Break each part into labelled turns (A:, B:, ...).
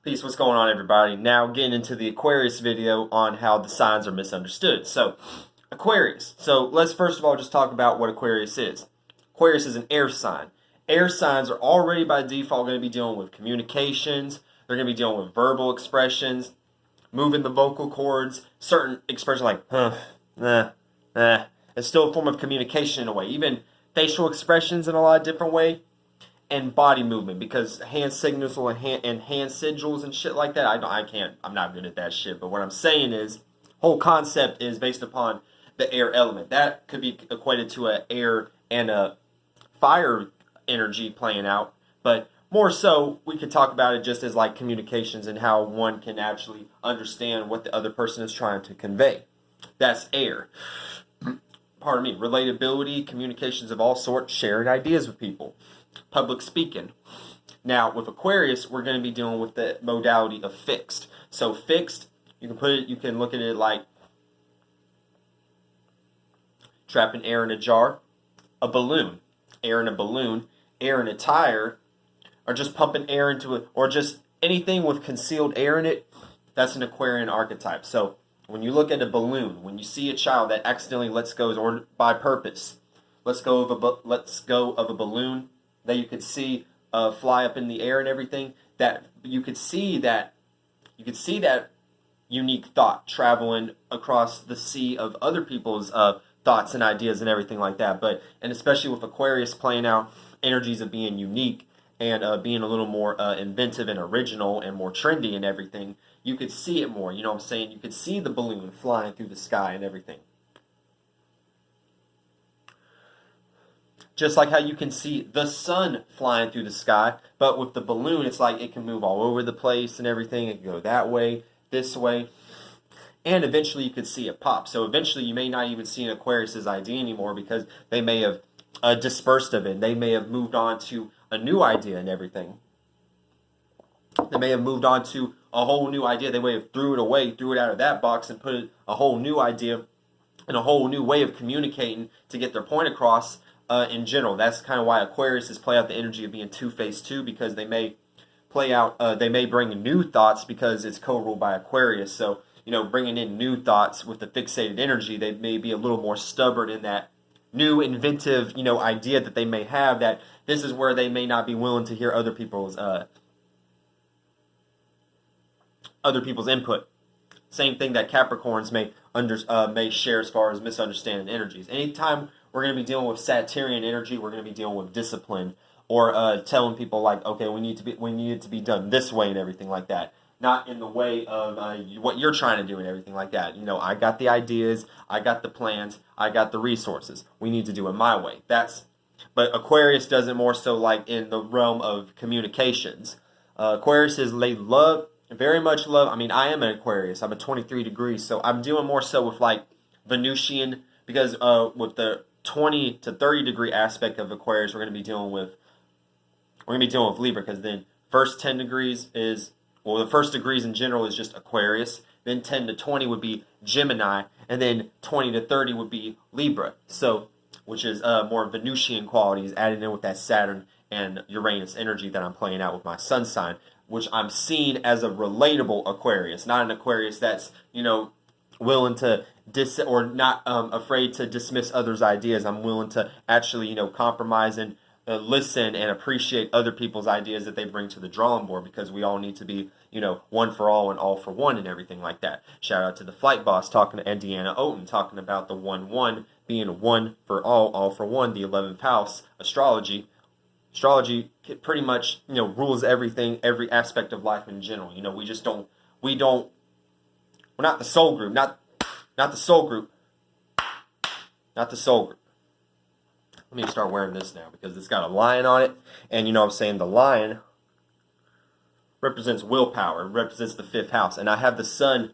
A: Peace, what's going on, everybody? Now getting into the Aquarius video on how the signs are misunderstood. So, Aquarius. So, let's first of all just talk about what Aquarius is. Aquarius is an air sign. Air signs are already by default going to be dealing with communications. They're going to be dealing with verbal expressions, moving the vocal cords, certain expressions like, It's still a form of communication in a way. Even facial expressions in a lot of different ways. And body movement, because hand signals and hand sigils and shit like that, I'm not good at that shit. But what I'm saying is, whole concept is based upon the air element. That could be equated to an air and a fire energy playing out. But more so, we could talk about it just as like communications and how one can actually understand what the other person is trying to convey. That's air. Pardon me. Relatability, communications of all sorts, sharing ideas with people. Public speaking. Now, with Aquarius, we're going to be dealing with the modality of fixed. So fixed, you can look at it like trapping air in a jar, a balloon, air in a balloon, air in a tire, or just pumping air into it, or just anything with concealed air in it. That's an Aquarian archetype. So when you look at a balloon, when you see a child that accidentally lets go, or by purpose, lets go of a balloon that you could see fly up in the air and everything, that you could see that unique thought traveling across the sea of other people's thoughts and ideas and everything like that. And especially with Aquarius playing out energies of being unique and being a little more inventive and original and more trendy and everything, you could see it more. You know what I'm saying? You could see the balloon flying through the sky and everything. Just like how you can see the sun flying through the sky, but with the balloon, it's like it can move all over the place and everything. It can go that way, this way, and eventually you could see it pop. So eventually you may not even see an Aquarius's idea anymore because they may have dispersed of it. They may have moved on to a new idea and everything. They may have moved on to a whole new idea. They may have threw it away, threw it out of that box and put a whole new idea and a whole new way of communicating to get their point across. In general, that's kind of why Aquarius play out the energy of being two-faced too, because they may play out, they may bring new thoughts because it's co-ruled by Aquarius. So, bringing in new thoughts with the fixated energy, they may be a little more stubborn in that new inventive, idea that they may have, that this is where they may not be willing to hear other people's input. Same thing that Capricorns may share as far as misunderstanding energies. Anytime we're going to be dealing with Saturnian energy, we're going to be dealing with discipline, or telling people like, okay, we need it to be done this way and everything like that. Not in the way of what you're trying to do and everything like that. I got the ideas, I got the plans, I got the resources. We need to do it my way. But Aquarius does it more so like in the realm of communications. Aquarius very much love. I mean, I am an Aquarius. I'm a 23 degrees, so I'm dealing more so with like Venusian, because with the 20 to 30 degree aspect of Aquarius, we're going to be dealing with Libra, because then first 10 degrees is, well, the first degrees in general is just Aquarius, then 10 to 20 would be Gemini, and then 20 to 30 would be Libra, so which is more Venusian qualities added in with that Saturn and Uranus energy that I'm playing out with my sun sign, which I'm seeing as a relatable Aquarius, not an Aquarius that's, willing to or not afraid to dismiss others' ideas. I'm willing to actually, compromise and listen and appreciate other people's ideas that they bring to the drawing board, because we all need to be, one for all and all for one and everything like that. Shout out to the Flight Boss talking to Deanna Oten, talking about the 1-1 being one for all for one, the 11th house, astrology. Astrology pretty much, rules everything, every aspect of life in general. We're not the soul group, not the soul group, not the soul group. Let me start wearing this now because it's got a lion on it, and I'm saying the lion represents willpower, it represents the 5th house, and I have the sun,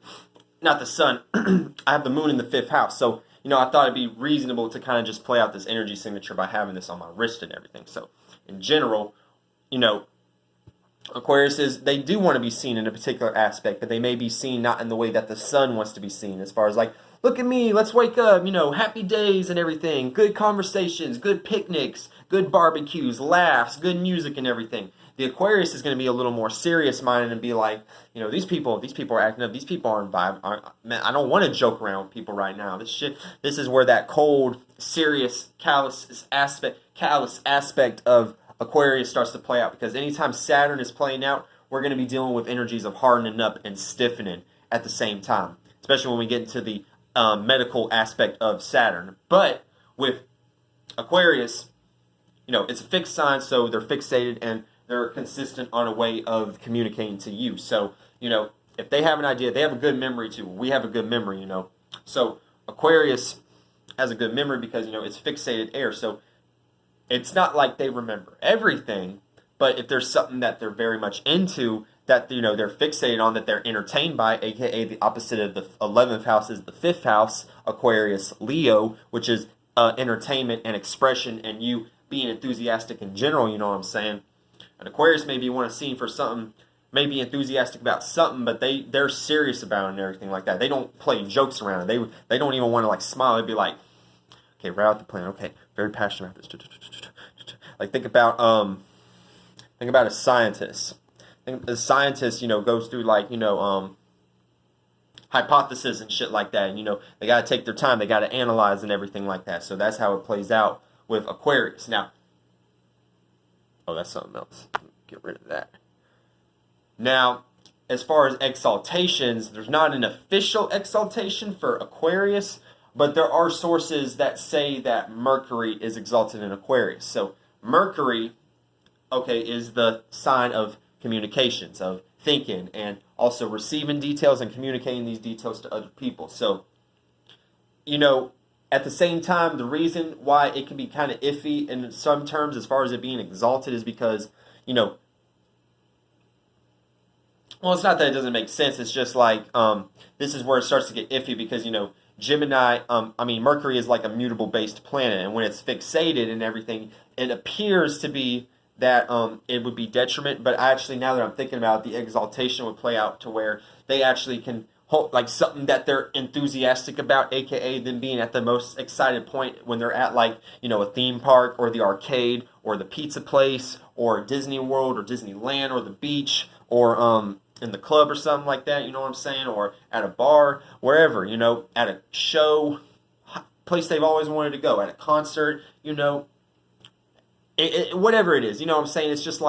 A: not the sun, I have the moon in the 5th house, so, I thought it'd be reasonable to kind of just play out this energy signature by having this on my wrist and everything. So, in general, Aquarius they do want to be seen in a particular aspect, but they may be seen not in the way that the sun wants to be seen, as far as like, look at me, let's wake up, happy days and everything, good conversations, good picnics, good barbecues, laughs, good music and everything. The Aquarius is going to be a little more serious-minded and be like, these people are acting up. These people aren't vibe. Man, I don't want to joke around with people right now. This is where that cold, serious, callous aspect of Aquarius starts to play out, because anytime Saturn is playing out, we're going to be dealing with energies of hardening up and stiffening at the same time, especially when we get into the medical aspect of Saturn. But with Aquarius, it's a fixed sign, so they're fixated and they're consistent on a way of communicating to you. So, if they have an idea, they have a good memory too. We have a good memory, So Aquarius has a good memory because, it's fixated air. So it's not like they remember everything, but if there's something that they're very much into, that, they're fixated on, that they're entertained by, aka the opposite of the 11th house is the 5th house, Aquarius, Leo, which is entertainment and expression and you being enthusiastic in general, you know what I'm saying? And Aquarius maybe want to see for something, maybe enthusiastic about something, but they're serious about it and everything like that. They don't play jokes around it. They don't even want to smile. They'd be like, okay, right out the plan. Okay, very passionate about this. Like think about a scientist. The scientist, goes through hypothesis and shit like that. And, they got to take their time. They got to analyze and everything like that. So that's how it plays out with Aquarius. Now, that's something else. Get rid of that. Now, as far as exaltations, there's not an official exaltation for Aquarius, but there are sources that say that Mercury is exalted in Aquarius. So Mercury, is the sign of communications, of thinking, and also receiving details and communicating these details to other people. So, at the same time, the reason why it can be kind of iffy in some terms as far as it being exalted is because, well, it's not that it doesn't make sense. It's just this is where it starts to get iffy because, Gemini, Mercury is like a mutable based planet, and when it's fixated and everything, it appears to be that it would be detriment, but actually now that I'm thinking about it, the exaltation would play out to where they actually can hold something that they're enthusiastic about, aka them being at the most excited point when they're at a theme park or the arcade or the pizza place or Disney World or Disneyland or the beach or in the club or something like that, you know what I'm saying, or at a bar, wherever, at a show, place they've always wanted to go, at a concert, whatever it is, you know what I'm saying? It's just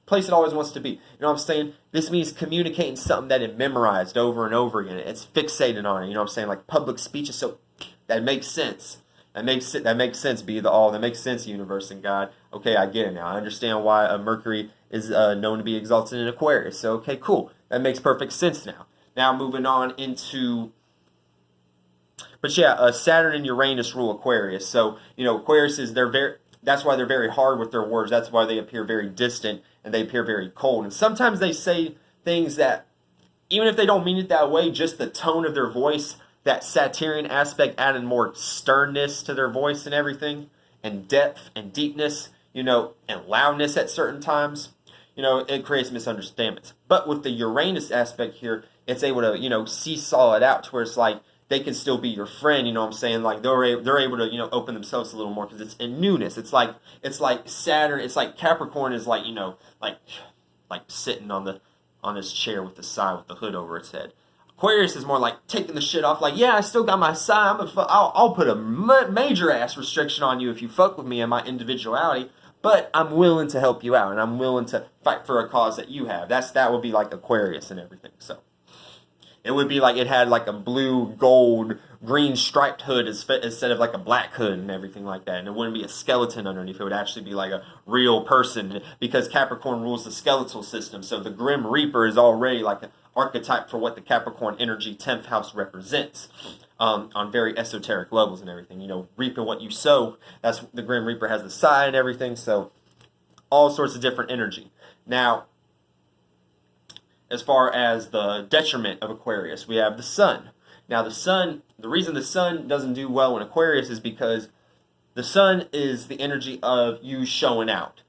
A: place it always wants to be. You know what I'm saying? This means communicating something that it memorized over and over again. It's fixated on it. You know what I'm saying? Like public speeches. So that makes sense. That makes sense. BeThe All. That makes sense. Universe and God. Okay, I get it now. I understand why Mercury is known to be exalted in Aquarius. So okay, cool. That makes perfect sense now. Now moving on into. But yeah, Saturn and Uranus rule Aquarius. So Aquarius is that's why they're very hard with their words. That's why they appear very distant and they appear very cold. And sometimes they say things that, even if they don't mean it that way, just the tone of their voice, that Saturnian aspect added more sternness to their voice and everything, and depth and deepness, and loudness at certain times, it creates misunderstandings. But with the Uranus aspect here, it's able to, seesaw it out to where it's they can still be your friend, you know what I'm saying? They're able to, open themselves a little more because it's in newness. It's like Saturn, it's like Capricorn is like sitting on this chair with the sign with the hood over its head. Aquarius is more like taking the shit off. I still got my sign. I'll put a major ass restriction on you if you fuck with me and my individuality. But I'm willing to help you out and I'm willing to fight for a cause that you have. That would be like Aquarius and everything. So. It would be it had a blue, gold, green striped hood instead of a black hood and everything like that. And it wouldn't be a skeleton underneath. It would actually be a real person because Capricorn rules the skeletal system. So the Grim Reaper is already an archetype for what the Capricorn energy 10th house represents on very esoteric levels and everything. Reaping what you sow. That's the Grim Reaper has the side and everything. So all sorts of different energy. Now, as far as the detriment of Aquarius, we have the sun. Now, the reason the sun doesn't do well in Aquarius is because the sun is the energy of you showing out,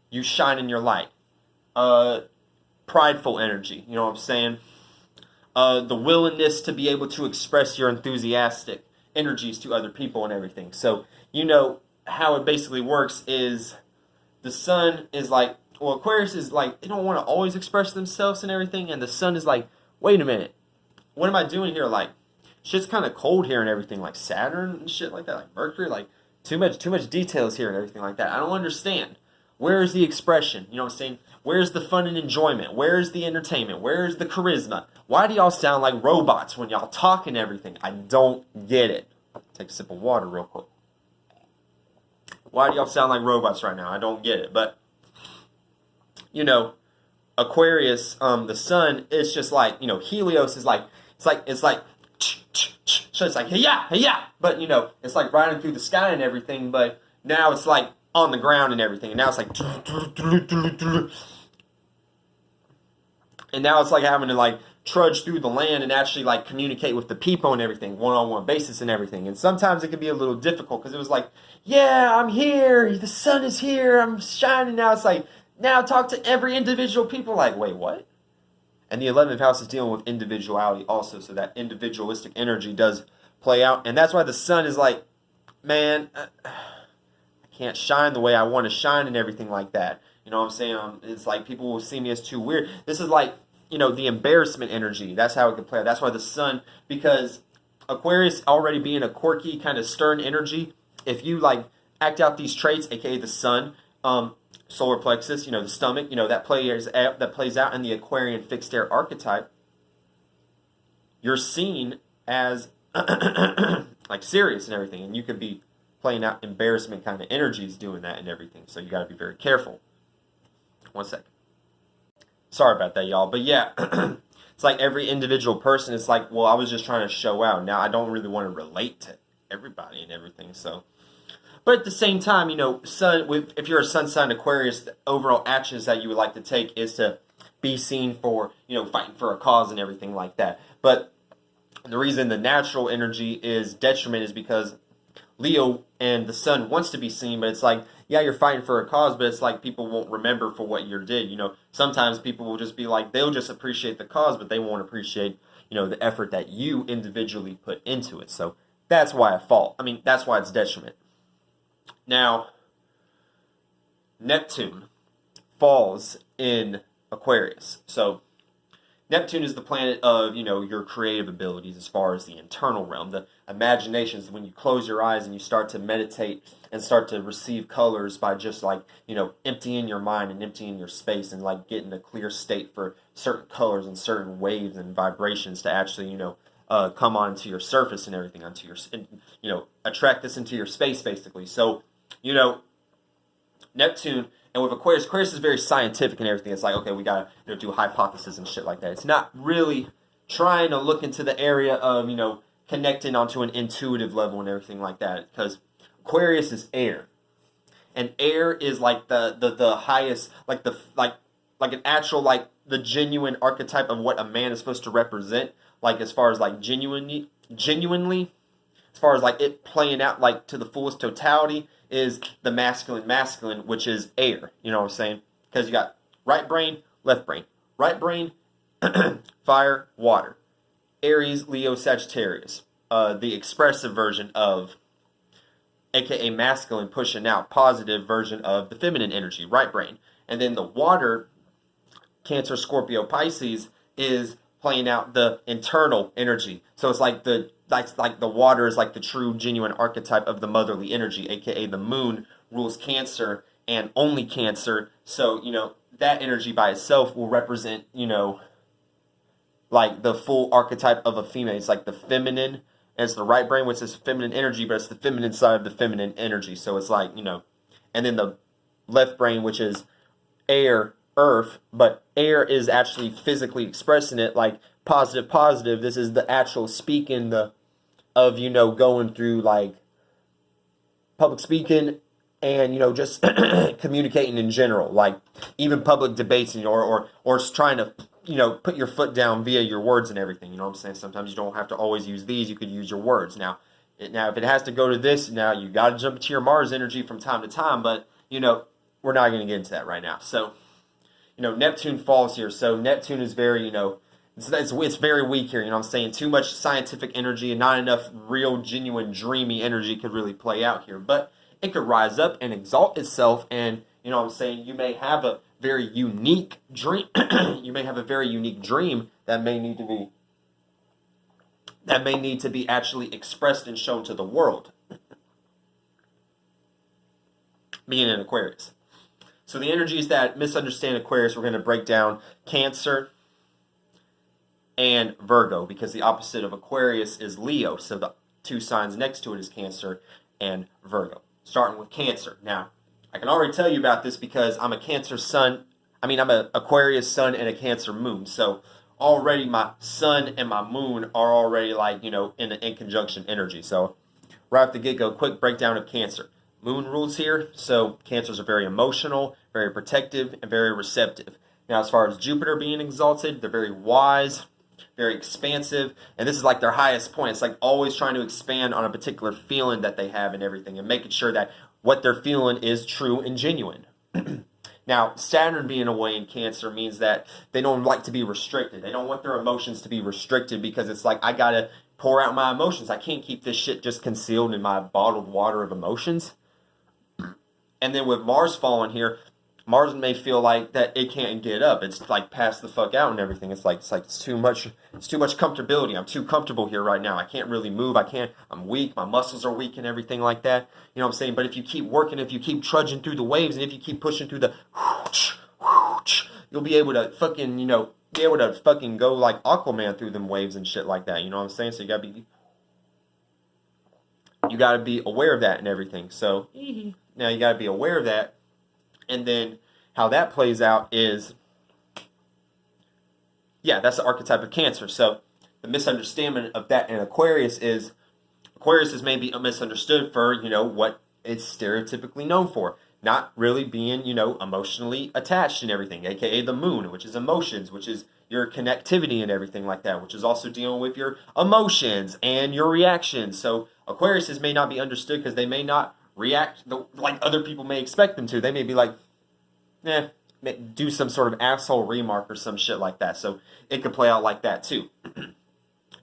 A: you shining your light, prideful energy, you know what I'm saying? The willingness to be able to express your enthusiastic energies to other people and everything. So, how it basically works is the sun is well, Aquarius is like, they don't want to always express themselves and everything, and the sun is like, wait a minute, what am I doing here? Like, shit's kind of cold here and everything, like Saturn and shit like that, like Mercury, like too much details here and everything like that. I don't understand. Where is the expression? You know what I'm saying? Where's the fun and enjoyment? Where's the entertainment? Where's the charisma? Why do y'all sound like robots when y'all talk and everything? I don't get it. Take a sip of water real quick. Why do y'all sound like robots right now? I don't get it. But, you know, Aquarius, the sun, is just like, you know, Helios is like, it's like, so it's like, hey yeah, but, you know, it's like riding through the sky and everything, but now it's like on the ground and everything, and now it's like, and now it's like having to like trudge through the land and actually like communicate with the people and everything, one-on-one basis and everything, and sometimes it can be a little difficult, because it was like, yeah, I'm here, the sun is here, I'm shining now, it's like, now talk to every individual people, like, wait, what? And the 11th house is dealing with individuality also, so that individualistic energy does play out. And that's why the sun is like, man, I can't shine the way I want to shine and everything like that. You know what I'm saying? It's like people will see me as too weird. This is like, you know, the embarrassment energy. That's how it can play out. That's why the sun, because Aquarius already being a quirky, kind of stern energy, if you like act out these traits, aka the sun, solar plexus, you know, the stomach, you know, that plays out in the Aquarian fixed air archetype, you're seen as like serious and everything, and you could be playing out embarrassment kind of energies doing that and everything, so you got to be very careful. One second. Sorry about that, y'all, but yeah, it's like every individual person, it's like, well, I was just trying to show out. Now I don't really want to relate to everybody and everything, so. But at the same time, you know, if you're a sun sign Aquarius, the overall actions that you would like to take is to be seen for, you know, fighting for a cause and everything like that. But the reason the natural energy is detriment is because Leo and the sun wants to be seen, but it's like, yeah, you're fighting for a cause, but it's like people won't remember for what you did. You know, sometimes people will just be like, they'll just appreciate the cause, but they won't appreciate, you know, the effort that you individually put into it. So that's why that's why it's detriment. Now, Neptune falls in Aquarius. So, Neptune is the planet of, you know, your creative abilities as far as the internal realm. The imaginations, when you close your eyes and you start to meditate and start to receive colors by just like, you know, emptying your mind and emptying your space and like getting a clear state for certain colors and certain waves and vibrations to actually, you know, come onto your surface and everything, onto your, you know, attract this into your space basically. So, you know, Neptune, and with Aquarius is very scientific and everything. It's like, okay, we gotta, you know, do hypothesis and shit like that. It's not really trying to look into the area of, you know, connecting onto an intuitive level and everything like that. Because Aquarius is air, and air is like the highest, like an actual, like the genuine archetype of what a man is supposed to represent. Like as far as like genuinely, as far as like it playing out like to the fullest totality, is the masculine, which is air. You know what I'm saying? Because you got right brain, left brain. Right brain, fire, water. Aries, Leo, Sagittarius. The expressive version of, aka masculine, pushing out, positive version of the feminine energy, right brain. And then the water, Cancer, Scorpio, Pisces, is playing out the internal energy. So it's like the water is like the true, genuine archetype of the motherly energy, aka the moon rules Cancer and only Cancer. So, you know, that energy by itself will represent, you know, like the full archetype of a female. It's like the feminine, and it's the right brain, which is feminine energy, but it's the feminine side of the feminine energy. So it's like, you know, and then the left brain, which is air, earth, but air is actually physically expressing it like positive. This is the actual speaking of, you know, going through like public speaking and, you know, just communicating in general, like even public debates, you know, or trying to, you know, put your foot down via your words and everything. You know what I'm saying? Sometimes you don't have to always use these. You could use your words. Now, if it has to go to this, now you got to jump into your Mars energy from time to time. But, you know, we're not going to get into that right now. So, you know, Neptune falls here. So Neptune is very, you know, it's very weak here. You know what I'm saying? Too much scientific energy and not enough real, genuine, dreamy energy could really play out here. But it could rise up and exalt itself, and, you know what I'm saying, you may have a very unique dream. You may have a very unique dream that may need to be actually expressed and shown to the world. Being in Aquarius. So the energies that misunderstand Aquarius, we're going to break down Cancer and Virgo, because the opposite of Aquarius is Leo. So the two signs next to it is Cancer and Virgo. Starting with Cancer. Now, I can already tell you about this because I'm a Cancer sun. I'm an Aquarius sun and a Cancer moon. So already my sun and my moon are already in conjunction energy. So right off the get-go, quick breakdown of Cancer. Moon rules here, so Cancers are very emotional, very protective, and very receptive. Now, as far as Jupiter being exalted, they're very wise, very expansive, and this is like their highest point. It's like always trying to expand on a particular feeling that they have and everything, and making sure that what they're feeling is true and genuine. Now, Saturn being away in Cancer means that they don't like to be restricted. They don't want their emotions to be restricted, because it's like, I gotta pour out my emotions. I can't keep this shit just concealed in my bottled water of emotions. And then with Mars falling here, Mars may feel like that it can't get up. It's like pass the fuck out and everything. It's too much comfortability. I'm too comfortable here right now. I can't really move. I'm weak. My muscles are weak and everything like that. You know what I'm saying? But if you keep working, if you keep trudging through the waves, and if you keep pushing through the you'll be able to fucking, go like Aquaman through them waves and shit like that. You know what I'm saying? So you gotta be aware of that and everything. So now you gotta be aware of that. And then how that plays out is, that's the archetype of Cancer. So the misunderstanding of that in Aquarius is maybe misunderstood for, what it's stereotypically known for. Not really being, emotionally attached and everything, aka the moon, which is emotions, which is your connectivity and everything like that, which is also dealing with your emotions and your reactions. So Aquariuses may not be understood because they may not react like other people may expect them to. They may be like, do some sort of asshole remark or some shit like that. So it could play out like that too.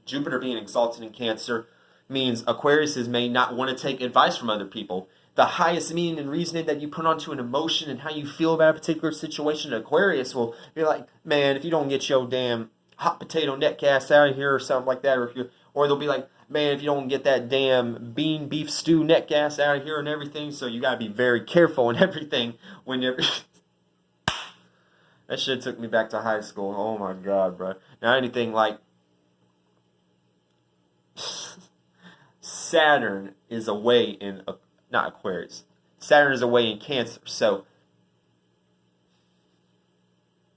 A: Jupiter being exalted in Cancer means Aquariuses may not want to take advice from other people. The highest meaning and reasoning that you put onto an emotion and how you feel about a particular situation, Aquarius will be like, man, if you don't get your damn hot potato neck ass out of here or something like that, or they'll be like, man, if you don't get that damn beef stew neck ass out of here and everything, so you gotta be very careful and everything when you're... That shit took me back to high school. Oh my god, bro. Now anything like... Saturn is away in... Not Aquarius. Saturn is away in Cancer, so...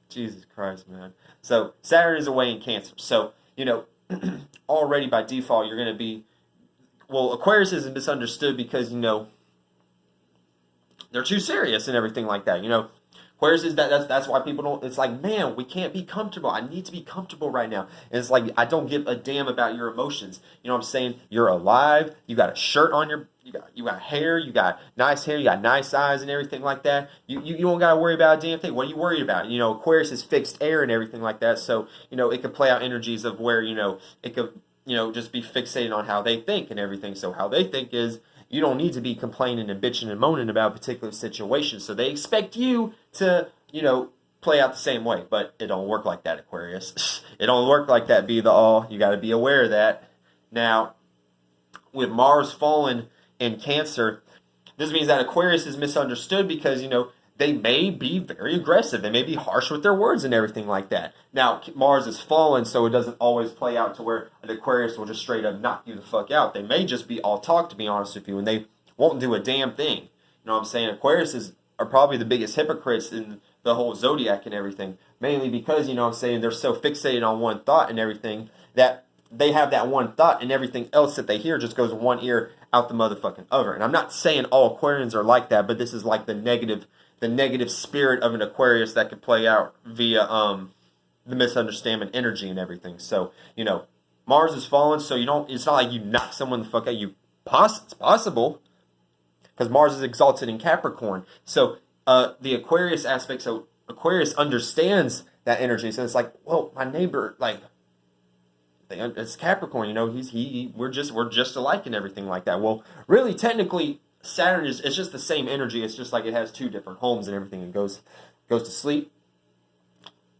A: Jesus Christ, man. So, Saturn is away in Cancer, so, already by default, you're going to be... Well, Aquarius is misunderstood because, they're too serious and everything like that, Aquarius is that's why people don't... It's like, man, we can't be comfortable. I need to be comfortable right now. And it's like, I don't give a damn about your emotions. You know what I'm saying? You're alive. You got a shirt on your... You got hair. You got nice hair. You got nice eyes and everything like that. You don't got to worry about a damn thing. What are you worried about? Aquarius is fixed air and everything like that. So, it could play out energies of where, it could, just be fixated on how they think and everything. So how they think is, you don't need to be complaining and bitching and moaning about a particular situation. So they expect you to, play out the same way. But it don't work like that, Aquarius. It don't work like that, BeThe All. You got to be aware of that. Now, with Mars falling in Cancer, this means that Aquarius is misunderstood because, they may be very aggressive. They may be harsh with their words and everything like that. Now, Mars is fallen, so it doesn't always play out to where an Aquarius will just straight up knock you the fuck out. They may just be all talk, to be honest with you, and they won't do a damn thing. You know what I'm saying? Aquariuses are probably the biggest hypocrites in the whole zodiac and everything. Mainly because, they're so fixated on one thought and everything that they have that one thought and everything else that they hear just goes one ear out the motherfucking other. And I'm not saying all Aquarians are like that, but this is like the negative spirit of an Aquarius that could play out via the misunderstanding energy and everything. So, Mars is fallen, so it's not like you knock someone the fuck out. It's possible, because Mars is exalted in Capricorn. So, the Aquarius aspect, so Aquarius understands that energy. So it's like, well, my neighbor, it's Capricorn, we're just alike and everything like that. Well, really, technically, Saturn is just the same energy. It's just like it has two different homes and everything. It goes goes to sleep,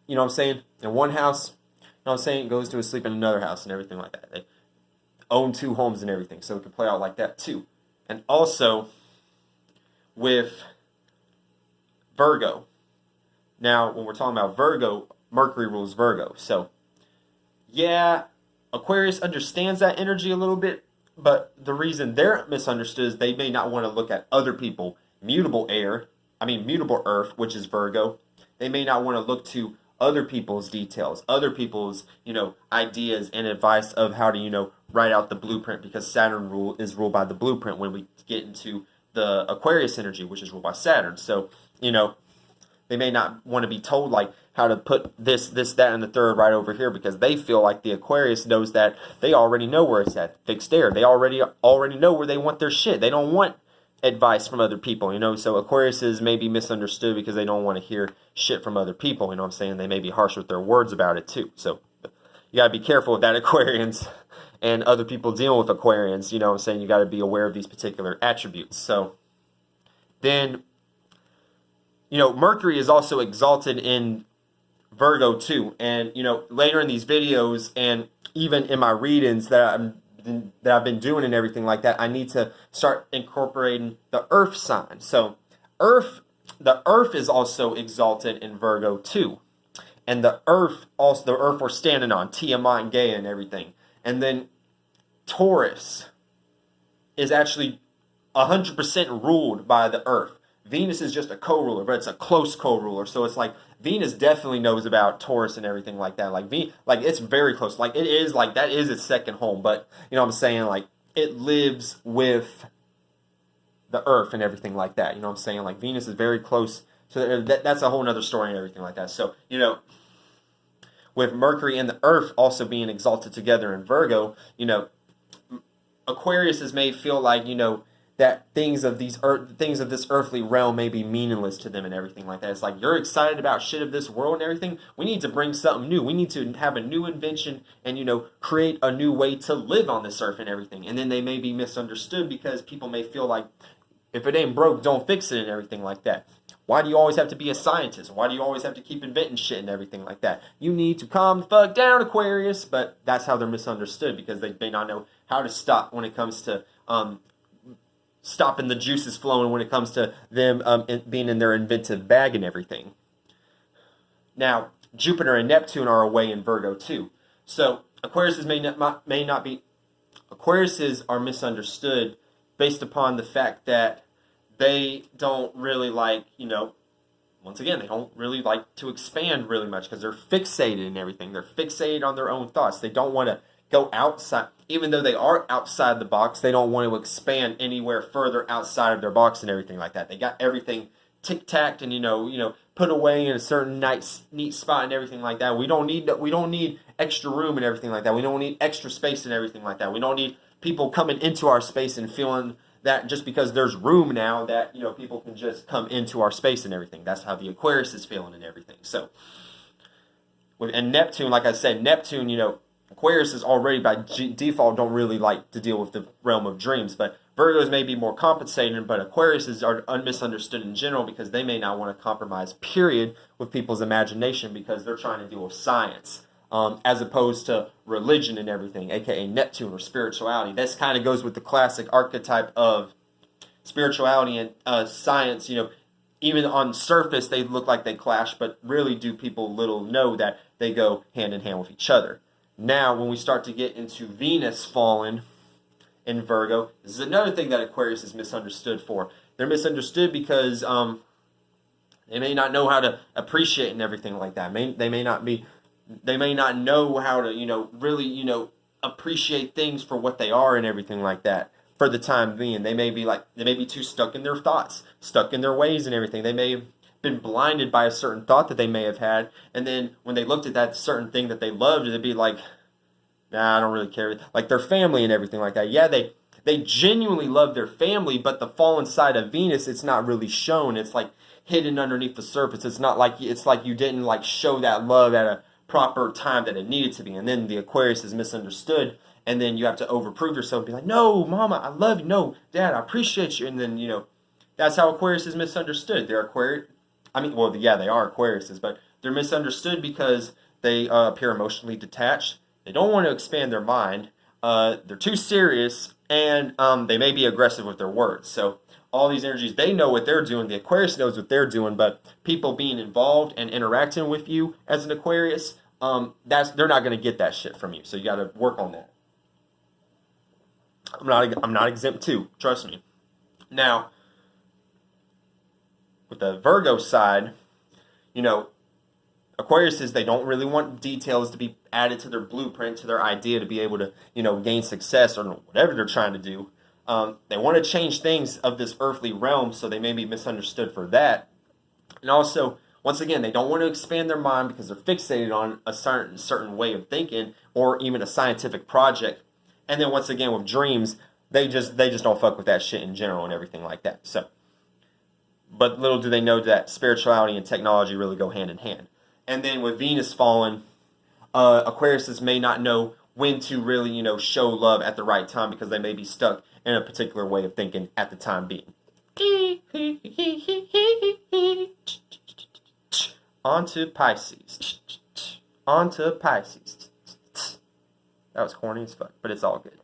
A: you know what I'm saying, in one house, you know what I'm saying, goes to sleep in another house and everything like that. They own 2 homes and everything, so it can play out like that too. And also with Virgo. Now, when we're talking about Virgo, Mercury rules Virgo. So, yeah, Aquarius understands that energy a little bit, but the reason they're misunderstood is they may not want to look at other people. Mutable Earth, which is Virgo. They may not want to look to other people's details, other people's, ideas and advice of how to, write out the blueprint, because Saturn is ruled by the blueprint when we get into the Aquarius energy, which is ruled by Saturn. So, they may not want to be told like how to put this, that, and the third right over here, because they feel like the Aquarius knows that they already know where it's at. Fixed air. They already know where they want their shit. They don't want advice from other people, So Aquariuses may be misunderstood because they don't want to hear shit from other people, you know what I'm saying? They may be harsh with their words about it too. So you got to be careful with that, Aquarians, and other people dealing with Aquarians, you know what I'm saying? You got to be aware of these particular attributes. So then, Mercury is also exalted in Virgo too. And, later in these videos and even in my readings that I've been doing and everything like that, I need to start incorporating the Earth sign. So the Earth is also exalted in Virgo too. And the Earth we're standing on, Tiamat and Gaia and everything. And then Taurus is actually 100% ruled by the Earth. Venus is just a co-ruler, but it's a close co-ruler. So it's like Venus definitely knows about Taurus and everything like that. Like it's very close. Like it is like that is its second home. But you know what I'm saying? Like it lives with the Earth and everything like that. You know what I'm saying? Like Venus is very close. So that's a whole nother story and everything like that. So with Mercury and the Earth also being exalted together in Virgo, Aquarius is made feel like that things of this earthly realm may be meaningless to them and everything like that. It's like, you're excited about shit of this world and everything. We need to bring something new. We need to have a new invention and, create a new way to live on this earth and everything. And then they may be misunderstood because people may feel like, if it ain't broke, don't fix it and everything like that. Why do you always have to be a scientist? Why do you always have to keep inventing shit and everything like that? You need to calm the fuck down, Aquarius. But that's how they're misunderstood, because they may not know how to stop when it comes to stopping the juices flowing, when it comes to them being in their inventive bag and everything. Now, Jupiter and Neptune are away in Virgo too. So Aquariuses may not be. Aquariuses are misunderstood based upon the fact that they don't really like, once again, they don't really like to expand really much because they're fixated in everything. They're fixated on their own thoughts. They don't want to go outside. Even though they are outside the box, they don't want to expand anywhere further outside of their box and everything like that. They got everything tic-tacked and, put away in a certain neat spot and everything like that. We don't need extra room and everything like that. We don't need extra space and everything like that. We don't need people coming into our space and feeling that just because there's room now that, people can just come into our space and everything. That's how the Aquarius is feeling and everything. So, and Neptune, like I said, Neptune, Aquarius is already by default don't really like to deal with the realm of dreams, but Virgos may be more compensating, but Aquariuses are misunderstood in general because they may not want to compromise, period, with people's imagination because they're trying to deal with science. As opposed to religion and everything, aka Neptune or spirituality. This kind of goes with the classic archetype of spirituality and science. Even on surface they look like they clash, but really do people little know that they go hand in hand with each other. Now, when we start to get into Venus fallen in Virgo, this is another thing that Aquarius is misunderstood for. They're misunderstood because they may not know how to appreciate and everything like that. They may not know how to, really, appreciate things for what they are and everything like that for the time being. They may be too stuck in their thoughts, stuck in their ways and everything. They may have been blinded by a certain thought that they may have had. And then when they looked at that certain thing that they loved, they'd be like, nah, I don't really care. Like their family and everything like that. Yeah, they genuinely love their family, but the fallen side of Venus, it's not really shown. It's like hidden underneath the surface. It's like you didn't like show that love at a proper time that it needed to be. And then the Aquarius is misunderstood, and then you have to overprove yourself and be like, no, mama, I love you. No, dad, I appreciate you. And then, that's how Aquarius is misunderstood. I mean, well, yeah, they are Aquariuses, but they're misunderstood because they appear emotionally detached. They don't want to expand their mind. They're too serious, and they may be aggressive with their words. So all these energies, they know what they're doing. The Aquarius knows what they're doing, but people being involved and interacting with you as an Aquarius, they're not going to get that shit from you. So you got to work on that. I'm not exempt too. Trust me. Now, with the Virgo side, you know, Aquariuses, they don't really want details to be added to their blueprint, to their idea to be able to, gain success or whatever they're trying to do. They want to change things of this earthly realm, so they may be misunderstood for that. And also, once again, they don't want to expand their mind because they're fixated on a certain way of thinking or even a scientific project. And then once again, with dreams, they just don't fuck with that shit in general and everything like that. So, but little do they know that spirituality and technology really go hand in hand. And then with Venus fallen, Aquariuses may not know when to really, show love at the right time because they may be stuck in a particular way of thinking at the time being. On to Pisces. On to Pisces. That was corny as fuck, but it's all good.